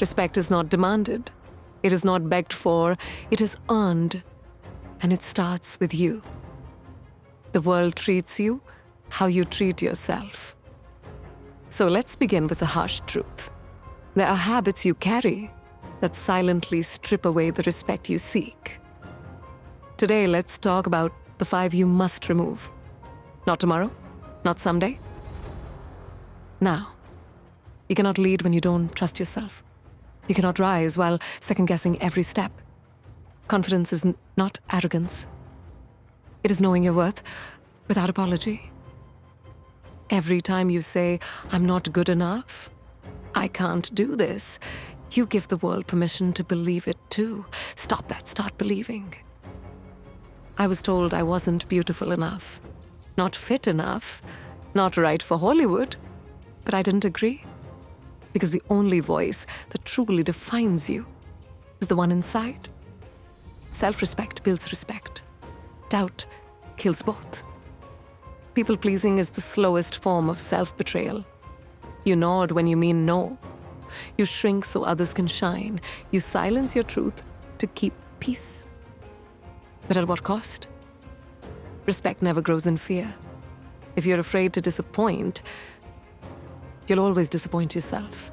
Respect is not demanded. It is not begged for. It is earned. And it starts with you. The world treats you how you treat yourself. So let's begin with a harsh truth. There are habits you carry that silently strip away the respect you seek. Today, let's talk about the 5 you must remove. Not tomorrow, not someday. Now. You cannot lead when you don't trust yourself. You cannot rise while second-guessing every step. Confidence is not arrogance. It is knowing your worth without apology. Every time you say, "I'm not good enough," "I can't do this," you give the world permission to believe it too. Stop that. Start believing. I was told I wasn't beautiful enough, not fit enough, not right for Hollywood, but I didn't agree. Because the only voice that truly defines you is the one inside. Self-respect builds respect. Doubt kills both. People-pleasing is the slowest form of self-betrayal. You nod when you mean no. You shrink so others can shine. You silence your truth to keep peace. But at what cost? Respect never grows in fear. If you're afraid to disappoint, you'll always disappoint yourself.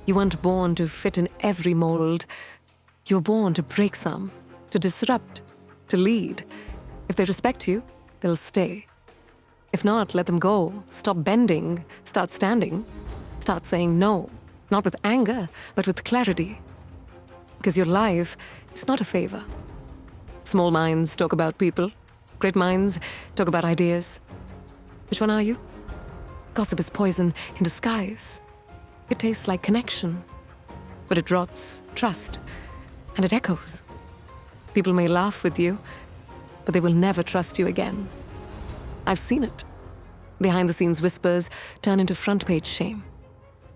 You weren't born to fit in every mold. You were born to break some, to disrupt, to lead. If they respect you, they'll stay. If not, let them go. Stop bending. Start standing. Start saying no, not with anger, but with clarity. Because your life is not a favor. Small minds talk about people. Great minds talk about ideas. Which one are you? Gossip is poison in disguise. It tastes like connection, but it rots trust, and it echoes. People may laugh with you, but they will never trust you again. I've seen it. Behind-the-scenes whispers turn into front-page shame.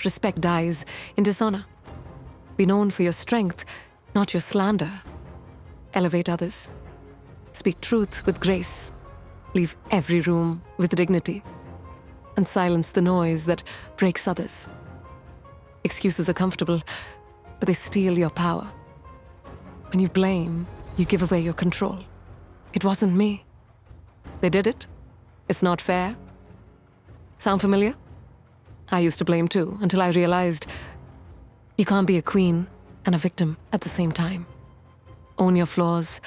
Respect dies in dishonor. Be known for your strength, not your slander. Elevate others. Speak truth with grace. Leave every room with dignity. And silence the noise that breaks others. Excuses are comfortable, but they steal your power. When you blame, you give away your control. It wasn't me. They did it. It's not fair. Sound familiar? I used to blame too, until I realized you can't be a queen and a victim at the same time. Own your flaws,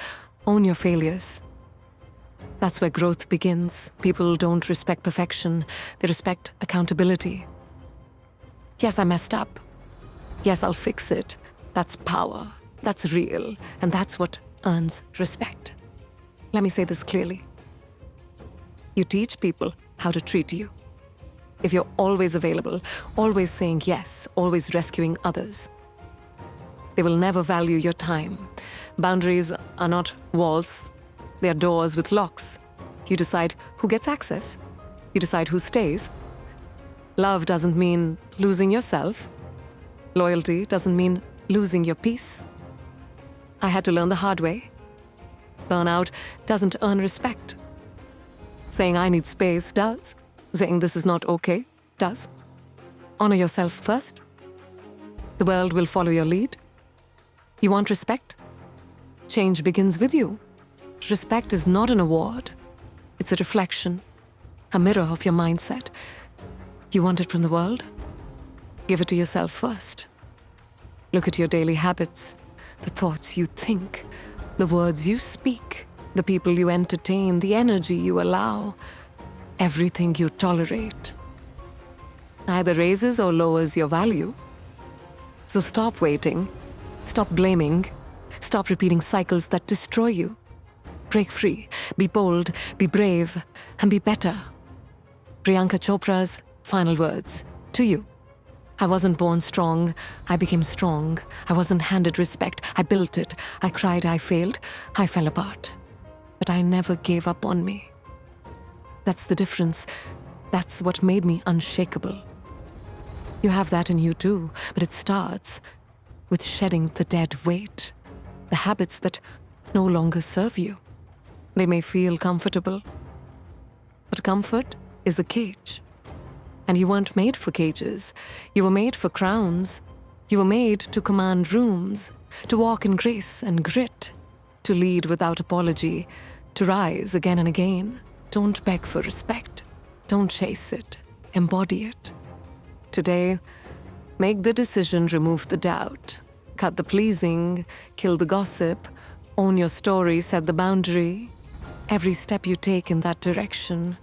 own your failures. That's where growth begins. People don't respect perfection, they respect accountability. Yes, I messed up. Yes, I'll fix it. That's power. That's real. And that's what earns respect. Let me say this clearly. You teach people how to treat you. If you're always available, always saying yes, always rescuing others, they will never value your time. Boundaries are not walls. They are doors with locks. You decide who gets access. You decide who stays. Love doesn't mean losing yourself. Loyalty doesn't mean losing your peace. I had to learn the hard way. Burnout doesn't earn respect. Saying I need space does. Saying this is not okay does. Honor yourself first. The world will follow your lead. You want respect? Change begins with you. Respect is not an award. It's a reflection, a mirror of your mindset. You want it from the world? Give it to yourself first. Look at your daily habits, the thoughts you think, the words you speak, the people you entertain, the energy you allow, everything you tolerate. Either raises or lowers your value. So stop waiting, stop blaming, stop repeating cycles that destroy you. Break free, be bold, be brave, and be better. Priyanka Chopra's final words to you. I wasn't born strong, I became strong. I wasn't handed respect, I built it. I cried, I failed, I fell apart. But I never gave up on me. That's the difference. That's what made me unshakable. You have that in you too, but it starts with shedding the dead weight, the habits that no longer serve you. They may feel comfortable, but comfort is a cage. And you weren't made for cages. You were made for crowns. You were made to command rooms, to walk in grace and grit, to lead without apology, to rise again and again. Don't beg for respect. Don't chase it. Embody it. Today, make the decision, remove the doubt. Cut the pleasing, kill the gossip, own your story, set the boundary. Every step you take in that direction,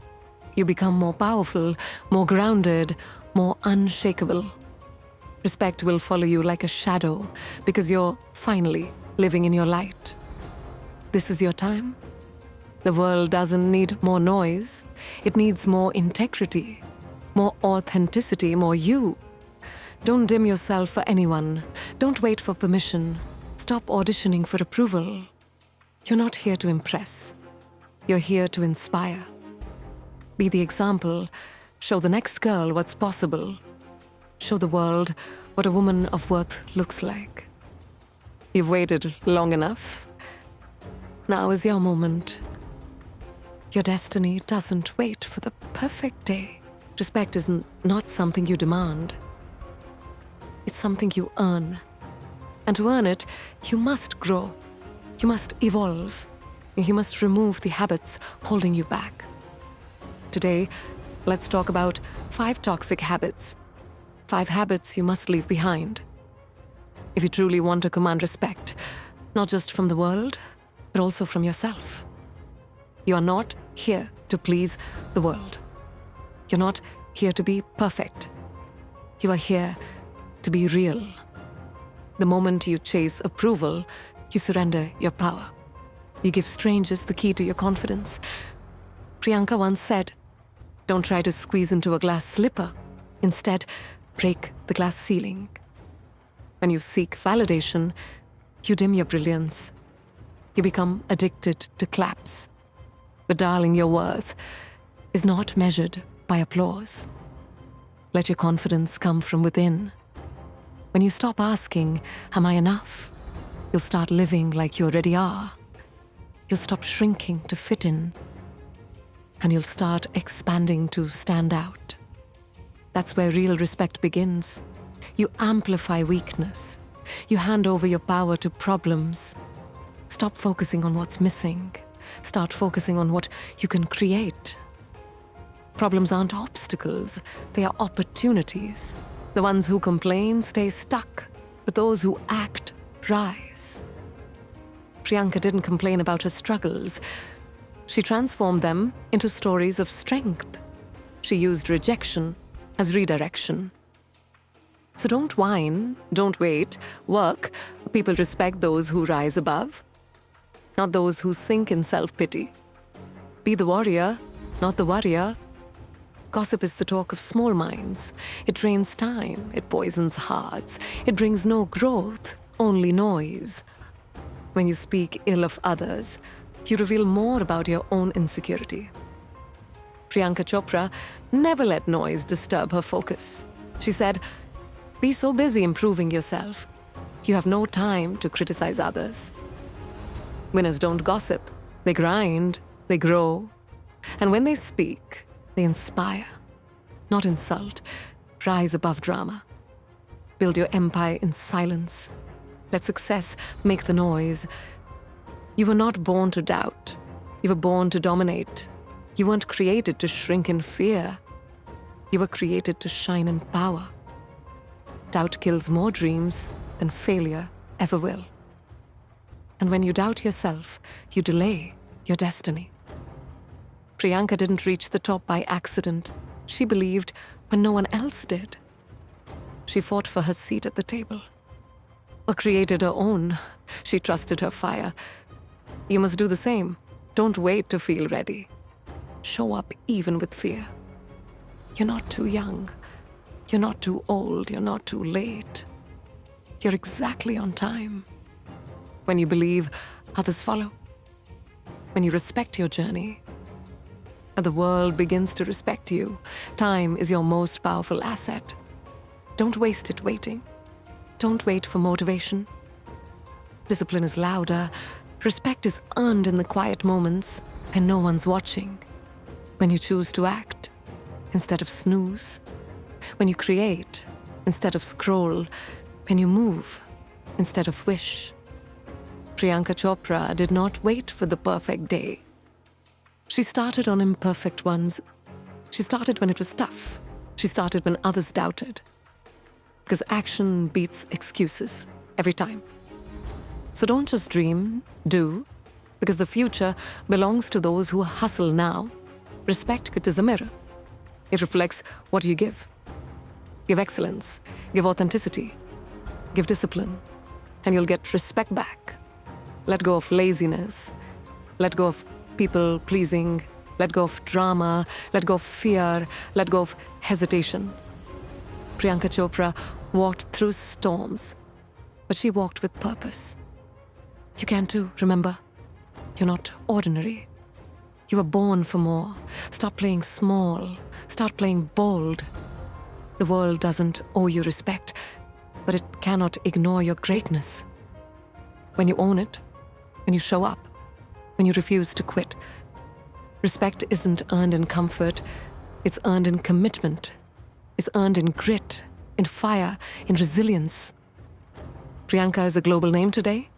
you become more powerful, more grounded, more unshakable. Respect will follow you like a shadow because you're finally living in your light. This is your time. The world doesn't need more noise. It needs more integrity, more authenticity, more you. Don't dim yourself for anyone. Don't wait for permission. Stop auditioning for approval. You're not here to impress. You're here to inspire. Be the example. Show the next girl what's possible. Show the world what a woman of worth looks like. You've waited long enough. Now is your moment. Your destiny doesn't wait for the perfect day. Respect is not something you demand. It's something you earn. And to earn it, you must grow. You must evolve. You must remove the habits holding you back. Today, let's talk about 5 toxic habits. 5 habits you must leave behind. If you truly want to command respect, not just from the world, but also from yourself. You are not here to please the world. You're not here to be perfect. You are here to be real. The moment you chase approval, you surrender your power. You give strangers the key to your confidence. Priyanka once said, "Don't try to squeeze into a glass slipper. Instead, break the glass ceiling." When you seek validation, you dim your brilliance. You become addicted to claps. But darling, your worth is not measured by applause. Let your confidence come from within. When you stop asking, "Am I enough?" you'll start living like you already are. You'll stop shrinking to fit in. And you'll start expanding to stand out. That's where real respect begins. You amplify weakness. You hand over your power to problems. Stop focusing on what's missing. Start focusing on what you can create. Problems aren't obstacles, they are opportunities. The ones who complain stay stuck, but those who act rise. Priyanka didn't complain about her struggles. She transformed them into stories of strength. She used rejection as redirection. So don't whine, don't wait, work. People respect those who rise above, not those who sink in self-pity. Be the warrior, not the worrier. Gossip is the talk of small minds. It drains time, it poisons hearts, it brings no growth, only noise. When you speak ill of others, you reveal more about your own insecurity. Priyanka Chopra never let noise disturb her focus. She said, "Be so busy improving yourself. You have no time to criticize others." Winners don't gossip. They grind, they grow. And when they speak, they inspire, not insult. Rise above drama. Build your empire in silence. Let success make the noise. You were not born to doubt. You were born to dominate. You weren't created to shrink in fear. You were created to shine in power. Doubt kills more dreams than failure ever will. And when you doubt yourself, you delay your destiny. Priyanka didn't reach the top by accident. She believed when no one else did. She fought for her seat at the table, or created her own. She trusted her fire. You must do the same. Don't wait to feel ready. Show up even with fear. You're not too young. You're not too old. You're not too late. You're exactly on time. When you believe, others follow. When you respect your journey, and the world begins to respect you. Time is your most powerful asset. Don't waste it waiting. Don't wait for motivation. Discipline is louder. Respect is earned in the quiet moments when no one's watching. When you choose to act instead of snooze. When you create instead of scroll. when you move instead of wish. Priyanka Chopra did not wait for the perfect day. She started on imperfect ones. She started when it was tough. She started when others doubted. Because action beats excuses every time. So don't just dream, do, because the future belongs to those who hustle now. Respect is a mirror. It reflects what you give. Give excellence, give authenticity, give discipline, and you'll get respect back. Let go of laziness. Let go of people pleasing. Let go of drama. Let go of fear. Let go of hesitation. Priyanka Chopra walked through storms, but she walked with purpose. You can too, remember? You're not ordinary. You were born for more. Stop playing small. Start playing bold. The world doesn't owe you respect, but it cannot ignore your greatness. When you own it, when you show up, when you refuse to quit. Respect isn't earned in comfort, it's earned in commitment. It's earned in grit, in fire, in resilience. Priyanka is a global name today,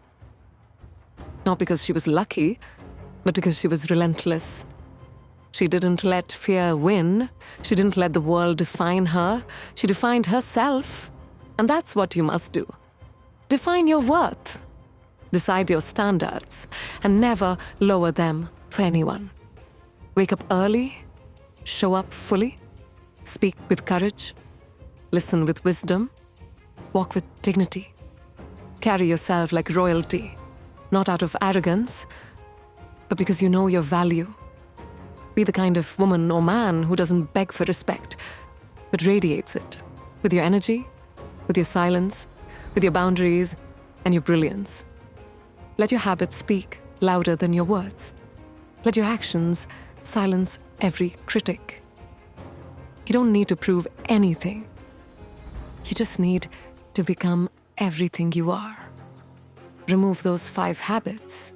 not because she was lucky, but because she was relentless. She didn't let fear win. She didn't let the world define her. She defined herself. And that's what you must do. Define your worth. Decide your standards and never lower them for anyone. Wake up early, show up fully, speak with courage, listen with wisdom, walk with dignity. Carry yourself like royalty, not out of arrogance, but because you know your value. Be the kind of woman or man who doesn't beg for respect, but radiates it with your energy, with your silence, with your boundaries, and your brilliance. Let your habits speak louder than your words. Let your actions silence every critic. You don't need to prove anything. You just need to become everything you are. Remove those 5 habits